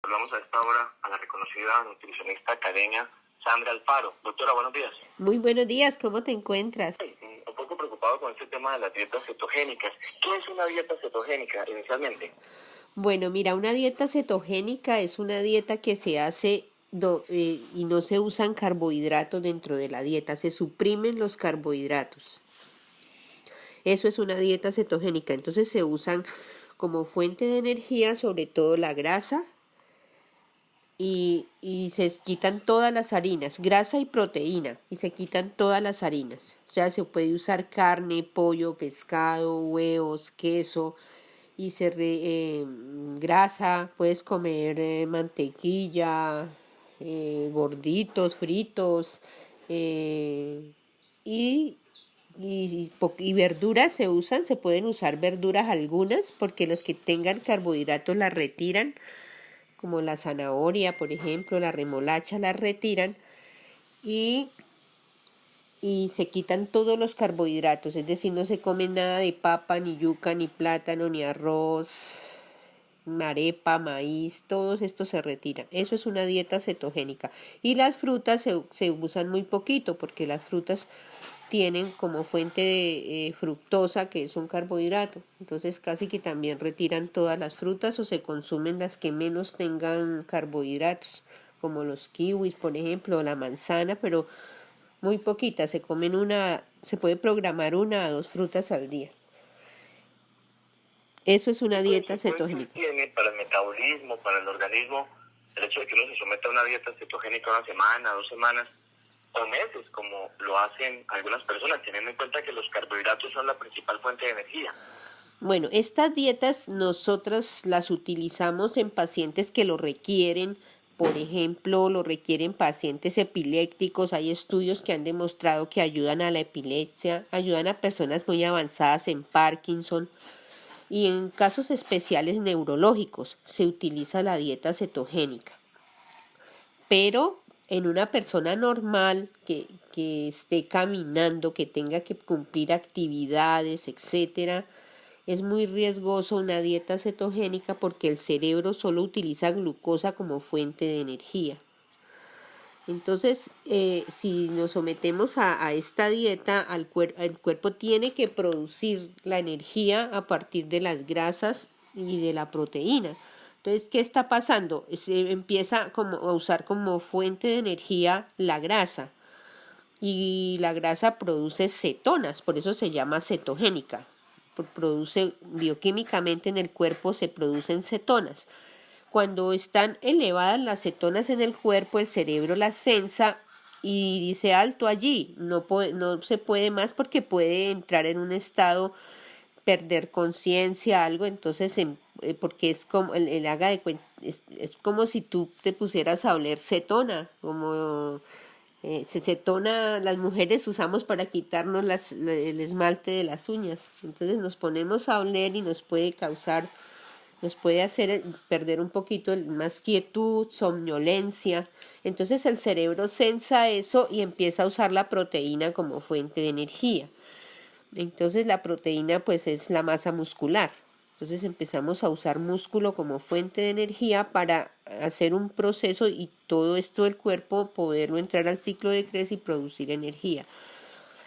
Hablamos a esta hora a la reconocida nutricionista caleña Sandra Alfaro. Doctora, buenos días. Muy buenos días, ¿cómo te encuentras? Un poco preocupado con este tema de las dietas cetogénicas. ¿Qué es una dieta cetogénica inicialmente? Bueno, mira, una dieta cetogénica es una dieta que se hace y no se usan carbohidratos dentro de la dieta, se suprimen los carbohidratos. Eso es una dieta cetogénica, entonces se usan como fuente de energía sobre todo la grasa y se quitan todas las harinas, grasa y proteína, y se quitan todas las harinas. O sea, se puede usar carne, pollo, pescado, huevos, queso, y grasa, puedes comer mantequilla, gorditos, fritos, y, y verduras se pueden usar verduras algunas, porque los que tengan carbohidratos las retiran, como la zanahoria, por ejemplo, la remolacha las retiran, y se quitan todos los carbohidratos, es decir, no se come nada de papa, ni yuca, ni plátano, ni arroz, arepa, maíz, todos estos se retiran. Eso es una dieta cetogénica. Y las frutas se usan muy poquito, porque las frutas tienen como fuente de fructosa, que es un carbohidrato. Entonces casi que también retiran todas las frutas o se consumen las que menos tengan carbohidratos, como los kiwis, por ejemplo, o la manzana, pero muy poquitas. Se puede programar 1 a 2 frutas al día. Eso es una dieta cetogénica. ¿Qué tiene para el metabolismo, para el organismo, el hecho de que uno se someta a una dieta cetogénica 1 semana, 2 semanas o meses, como lo hacen algunas personas, teniendo en cuenta que los carbohidratos son la principal fuente de energía? Bueno, estas dietas nosotras las utilizamos en pacientes que lo requieren. Por ejemplo, lo requieren pacientes epilépticos. Hay estudios que han demostrado que ayudan a la epilepsia, ayudan a personas muy avanzadas en Parkinson. Y en casos especiales neurológicos se utiliza la dieta cetogénica. Pero en una persona normal que esté caminando, que tenga que cumplir actividades, etcétera, es muy riesgoso una dieta cetogénica porque el cerebro solo utiliza glucosa como fuente de energía. Entonces, si nos sometemos a esta dieta, el cuerpo tiene que producir la energía a partir de las grasas y de la proteína. Entonces, ¿qué está pasando? Se empieza a usar como fuente de energía la grasa. Y la grasa produce cetonas, por eso se llama cetogénica. Produce bioquímicamente en el cuerpo, se producen cetonas. Cuando están elevadas las cetonas en el cuerpo, el cerebro las sensa y dice alto allí, no se puede más porque puede entrar en un estado, perder conciencia, algo. Entonces porque es como el haga de cuenta, es como si tú te pusieras a oler cetona, como cetona las mujeres usamos para quitarnos el esmalte de las uñas. Entonces nos ponemos a oler y nos puede hacer perder un poquito más quietud, somnolencia. Entonces el cerebro sensa eso y empieza a usar la proteína como fuente de energía. Entonces la proteína pues es la masa muscular. Entonces empezamos a usar músculo como fuente de energía para hacer un proceso y todo esto del cuerpo poderlo entrar al ciclo de Krebs y producir energía.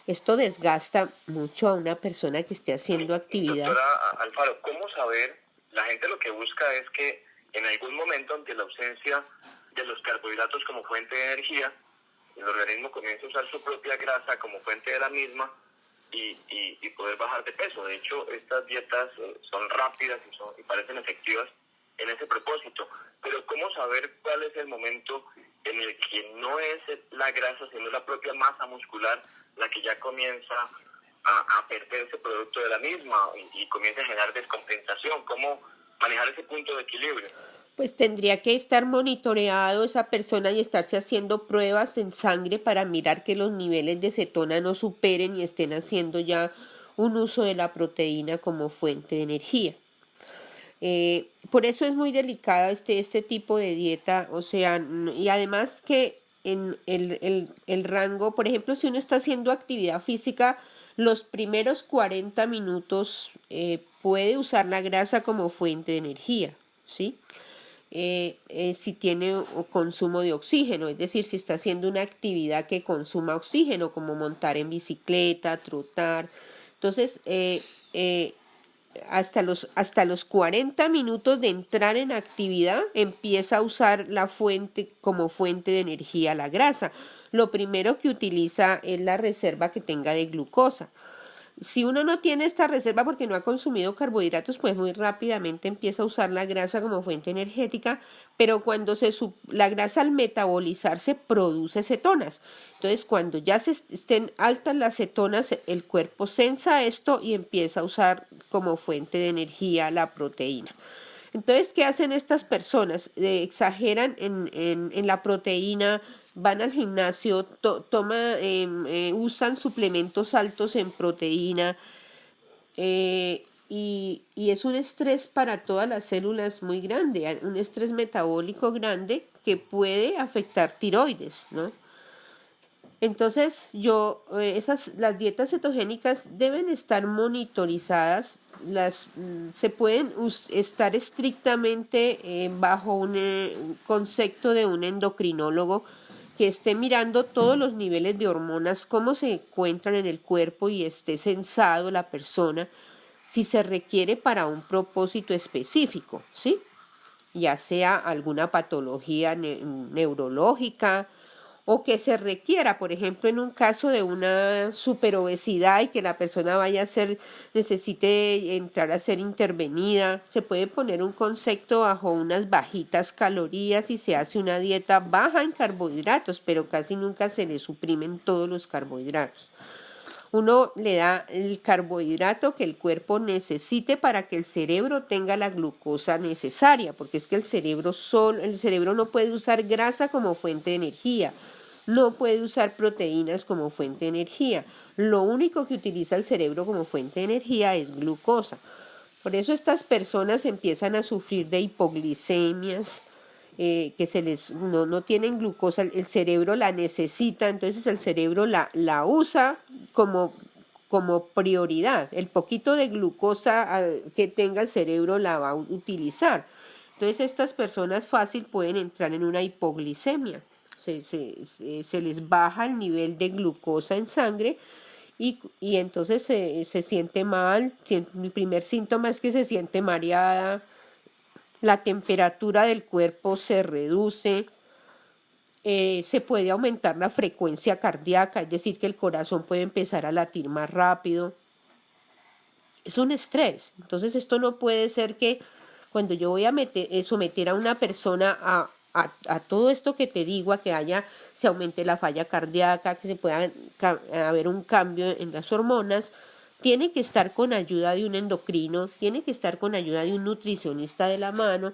Esto desgasta mucho a una persona que esté haciendo actividad. Doctora Alfaro, ¿cómo saber? La gente lo que busca es que en algún momento, ante la ausencia de los carbohidratos como fuente de energía, el organismo comienza a usar su propia grasa como fuente de la misma y poder bajar de peso. De hecho, estas dietas son rápidas y parecen efectivas en ese propósito. Pero ¿cómo saber cuál es el momento en el que no es la grasa, sino la propia masa muscular la que ya comienza a perderse producto de la misma y comienza a generar descompensación? ¿Cómo manejar ese punto de equilibrio? Pues tendría que estar monitoreado esa persona y estarse haciendo pruebas en sangre para mirar que los niveles de cetona no superen y estén haciendo ya un uso de la proteína como fuente de energía. Por eso es muy delicada este tipo de dieta, o sea, y además que en el rango, por ejemplo, si uno está haciendo actividad física, los primeros 40 minutos puede usar la grasa como fuente de energía, ¿sí? si tiene consumo de oxígeno, es decir, si está haciendo una actividad que consuma oxígeno, como montar en bicicleta, trotar. Entonces, hasta los 40 minutos de entrar en actividad, empieza a usar la fuente como fuente de energía la grasa. Lo primero que utiliza es la reserva que tenga de glucosa. Si uno no tiene esta reserva porque no ha consumido carbohidratos, pues muy rápidamente empieza a usar la grasa como fuente energética, pero cuando la grasa al metabolizarse produce cetonas. Entonces, cuando ya estén altas las cetonas, el cuerpo sensa esto y empieza a usar como fuente de energía la proteína. Entonces, ¿qué hacen estas personas? Exageran en la proteína, van al gimnasio, usan suplementos altos en proteína, y es un estrés para todas las células muy grande, un estrés metabólico grande que puede afectar tiroides, ¿no? Entonces, las dietas cetogénicas deben estar monitorizadas, se pueden estar estrictamente bajo un concepto de un endocrinólogo que esté mirando todos los niveles de hormonas, cómo se encuentran en el cuerpo y esté censado la persona, si se requiere para un propósito específico, ¿sí? Ya sea alguna patología neurológica, o que se requiera, por ejemplo, en un caso de una superobesidad y que la persona necesite entrar a ser intervenida, se puede poner un concepto bajo unas bajitas calorías y se hace una dieta baja en carbohidratos, pero casi nunca se le suprimen todos los carbohidratos. Uno le da el carbohidrato que el cuerpo necesite para que el cerebro tenga la glucosa necesaria, porque es que el cerebro no puede usar grasa como fuente de energía, no puede usar proteínas como fuente de energía. Lo único que utiliza el cerebro como fuente de energía es glucosa. Por eso estas personas empiezan a sufrir de hipoglicemias, que no tienen glucosa, el cerebro la necesita, entonces el cerebro la usa como prioridad. El poquito de glucosa que tenga el cerebro la va a utilizar. Entonces estas personas fácil pueden entrar en una hipoglicemia. Se les baja el nivel de glucosa en sangre y entonces se siente mal. El primer síntoma es que se siente mareada, la temperatura del cuerpo se reduce, se puede aumentar la frecuencia cardíaca, es decir, que el corazón puede empezar a latir más rápido. Es un estrés. Entonces esto no puede ser que cuando yo voy a someter a una persona a todo esto que te digo, a que se aumente la falla cardíaca, que se pueda haber un cambio en las hormonas, tiene que estar con ayuda de un endocrino, tiene que estar con ayuda de un nutricionista de la mano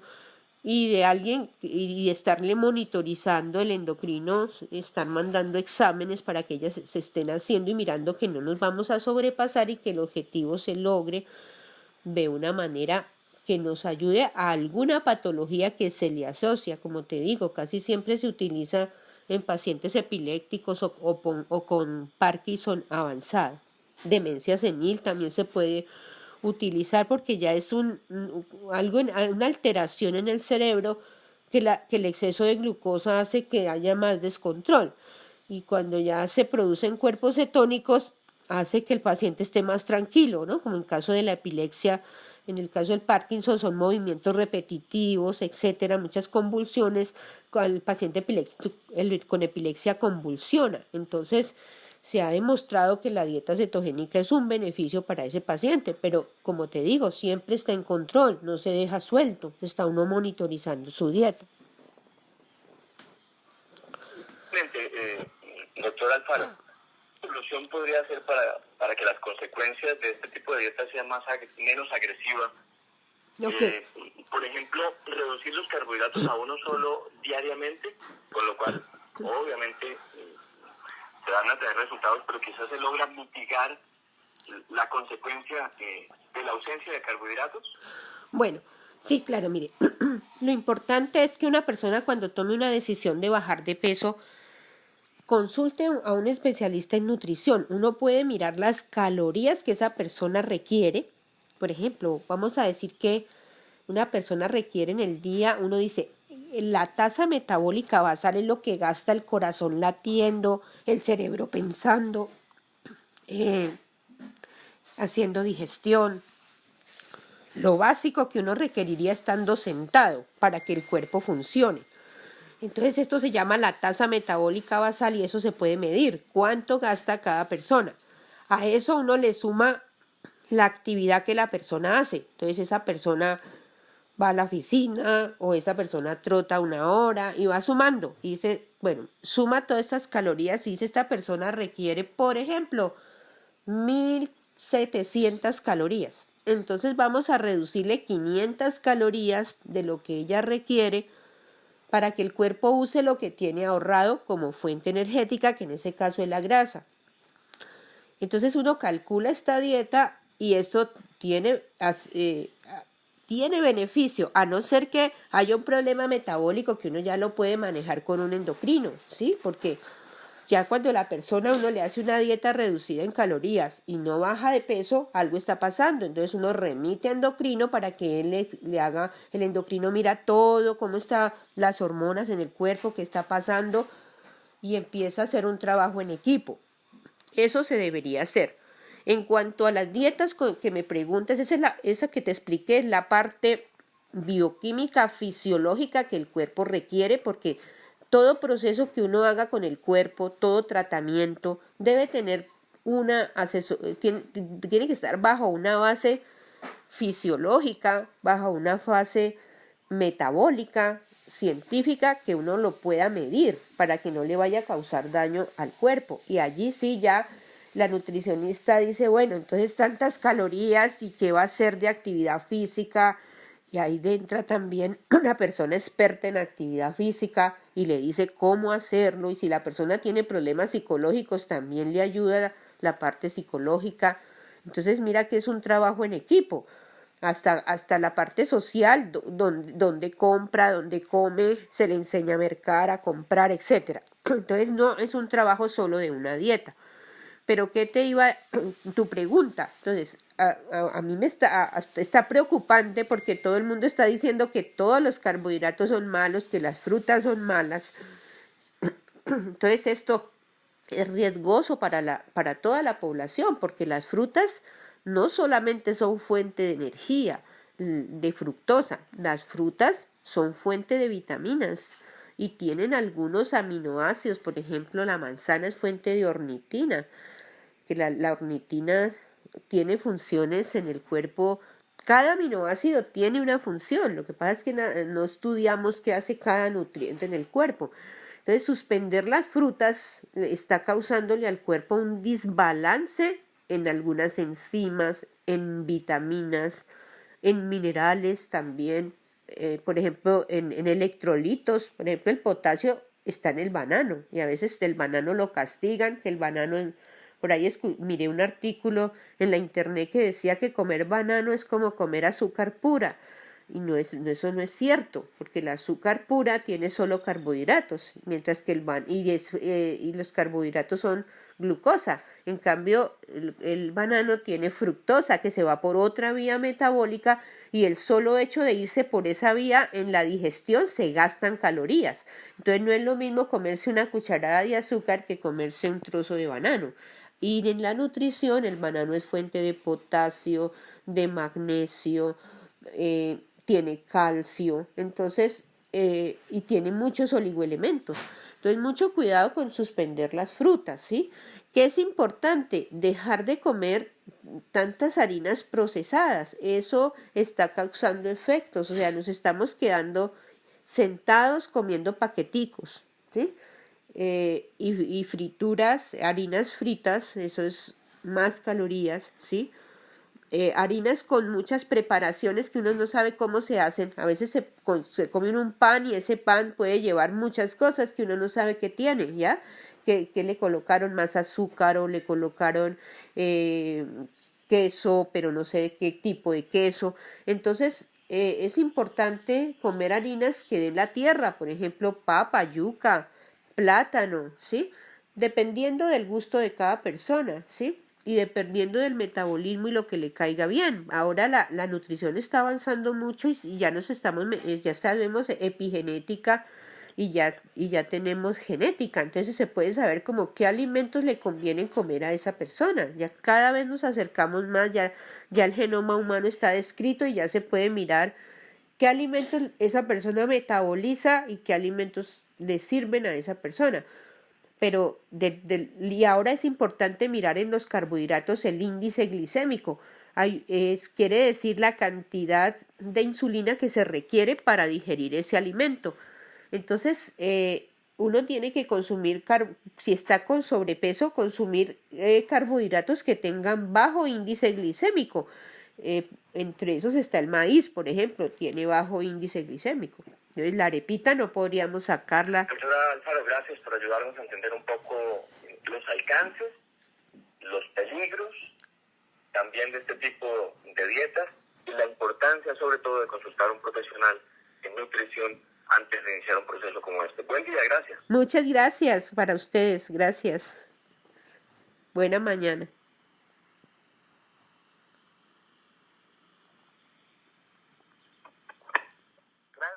y de alguien y estarle monitorizando el endocrino, estar mandando exámenes para que ellas se estén haciendo y mirando que no nos vamos a sobrepasar y que el objetivo se logre de una manera que nos ayude a alguna patología que se le asocia. Como te digo, casi siempre se utiliza en pacientes epilépticos o con Parkinson avanzado. Demencia senil también se puede utilizar porque ya es una alteración en el cerebro que el exceso de glucosa hace que haya más descontrol. Y cuando ya se producen cuerpos cetónicos, hace que el paciente esté más tranquilo, ¿no? Como en el caso de la epilepsia, en el caso del Parkinson son movimientos repetitivos, etcétera, muchas convulsiones. El paciente con epilepsia convulsiona. Entonces, se ha demostrado que la dieta cetogénica es un beneficio para ese paciente, pero como te digo, siempre está en control, no se deja suelto, está uno monitorizando su dieta. Doctor Alfaro, ¿qué solución podría ser para que las consecuencias de este tipo de dieta sean menos agresivas? Okay. Por ejemplo, reducir los carbohidratos a uno solo diariamente, con lo cual obviamente se van a tener resultados, pero quizás se logra mitigar la consecuencia de la ausencia de carbohidratos. Bueno, sí, claro, mire, lo importante es que una persona cuando tome una decisión de bajar de peso, consulte a un especialista en nutrición. Uno puede mirar las calorías que esa persona requiere. Por ejemplo, vamos a decir que una persona requiere en el día, uno dice, la tasa metabólica basal es lo que gasta el corazón latiendo, el cerebro pensando, haciendo digestión, lo básico que uno requeriría estando sentado para que el cuerpo funcione. Entonces esto se llama la tasa metabólica basal y eso se puede medir, cuánto gasta cada persona. A eso uno le suma la actividad que la persona hace. Entonces esa persona va a la oficina o esa persona trota 1 hora y va sumando. Y dice, bueno, suma todas estas calorías y dice esta persona requiere, por ejemplo, 1700 calorías. Entonces vamos a reducirle 500 calorías de lo que ella requiere para que el cuerpo use lo que tiene ahorrado como fuente energética, que en ese caso es la grasa. Entonces uno calcula esta dieta y esto tiene beneficio, a no ser que haya un problema metabólico que uno ya lo puede manejar con un endocrino, ¿sí? Porque ya cuando la persona uno le hace una dieta reducida en calorías y no baja de peso, algo está pasando. Entonces uno remite a endocrino para que él le haga, el endocrino mira todo, cómo están las hormonas en el cuerpo, qué está pasando y empieza a hacer un trabajo en equipo. Eso se debería hacer. En cuanto a las dietas que me preguntas, esa que te expliqué es la parte bioquímica, fisiológica que el cuerpo requiere, porque todo proceso que uno haga con el cuerpo, todo tratamiento, debe tener tiene que estar bajo una base fisiológica, bajo una fase metabólica, científica, que uno lo pueda medir para que no le vaya a causar daño al cuerpo. Y allí sí ya la nutricionista dice, bueno, entonces tantas calorías y qué va a hacer de actividad física. Y ahí entra también una persona experta en actividad física y le dice cómo hacerlo. Y si la persona tiene problemas psicológicos, también le ayuda la parte psicológica. Entonces mira que es un trabajo en equipo. Hasta la parte social, donde compra, donde come, se le enseña a mercar, a comprar, etc. Entonces no es un trabajo solo de una dieta. Pero ¿qué te iba tu pregunta? Entonces, a mí me está preocupante porque todo el mundo está diciendo que todos los carbohidratos son malos, que las frutas son malas. Entonces esto es riesgoso para toda la población, porque las frutas no solamente son fuente de energía, de fructosa, las frutas son fuente de vitaminas y tienen algunos aminoácidos. Por ejemplo, la manzana es fuente de ornitina, que la ornitina tiene funciones en el cuerpo. Cada aminoácido tiene una función, lo que pasa es que no estudiamos qué hace cada nutriente en el cuerpo. Entonces, suspender las frutas está causándole al cuerpo un desbalance en algunas enzimas, en vitaminas, en minerales también, por ejemplo, en electrolitos. Por ejemplo, el potasio está en el banano y a veces el banano lo castigan, que el banano... Por ahí miré un artículo en la internet que decía que comer banano es como comer azúcar pura. Y eso no es cierto, porque el azúcar pura tiene solo carbohidratos, mientras que y los carbohidratos son glucosa. En cambio, el banano tiene fructosa, que se va por otra vía metabólica, y el solo hecho de irse por esa vía en la digestión se gastan calorías. Entonces no es lo mismo comerse una cucharada de azúcar que comerse un trozo de banano. Y en la nutrición el banano es fuente de potasio, de magnesio, tiene calcio, entonces, y tiene muchos oligoelementos. Entonces, mucho cuidado con suspender las frutas, ¿sí? ¿Qué es importante? Dejar de comer tantas harinas procesadas. Eso está causando efectos, o sea, nos estamos quedando sentados comiendo paqueticos, ¿sí? Y frituras, harinas fritas, eso es más calorías, ¿sí? Harinas con muchas preparaciones que uno no sabe cómo se hacen. A veces se come un pan y ese pan puede llevar muchas cosas que uno no sabe que tiene, ¿ya? Que le colocaron más azúcar o le colocaron queso, pero no sé qué tipo de queso. Entonces, es importante comer harinas que den la tierra, por ejemplo, papa, yuca, plátano, ¿sí? Dependiendo del gusto de cada persona, ¿sí? y dependiendo del metabolismo y lo que le caiga bien. Ahora la nutrición está avanzando mucho y ya ya sabemos epigenética y ya tenemos genética, entonces se puede saber como qué alimentos le conviene comer a esa persona. Ya cada vez nos acercamos más, ya el genoma humano está descrito y ya se puede mirar qué alimentos esa persona metaboliza y qué alimentos le sirven a esa persona. Pero y ahora es importante mirar en los carbohidratos el índice glicémico. Quiere decir la cantidad de insulina que se requiere para digerir ese alimento. Entonces, uno tiene que consumir, si está con sobrepeso, consumir carbohidratos que tengan bajo índice glicémico. Entre esos está el maíz, por ejemplo, tiene bajo índice glicémico. Entonces, la arepita no podríamos sacarla. Doctora Alfaro, gracias por ayudarnos a entender un poco los alcances, los peligros también de este tipo de dietas y la importancia sobre todo de consultar a un profesional en nutrición antes de iniciar un proceso como este. Buen día, gracias. Muchas gracias para ustedes, gracias. Buena mañana.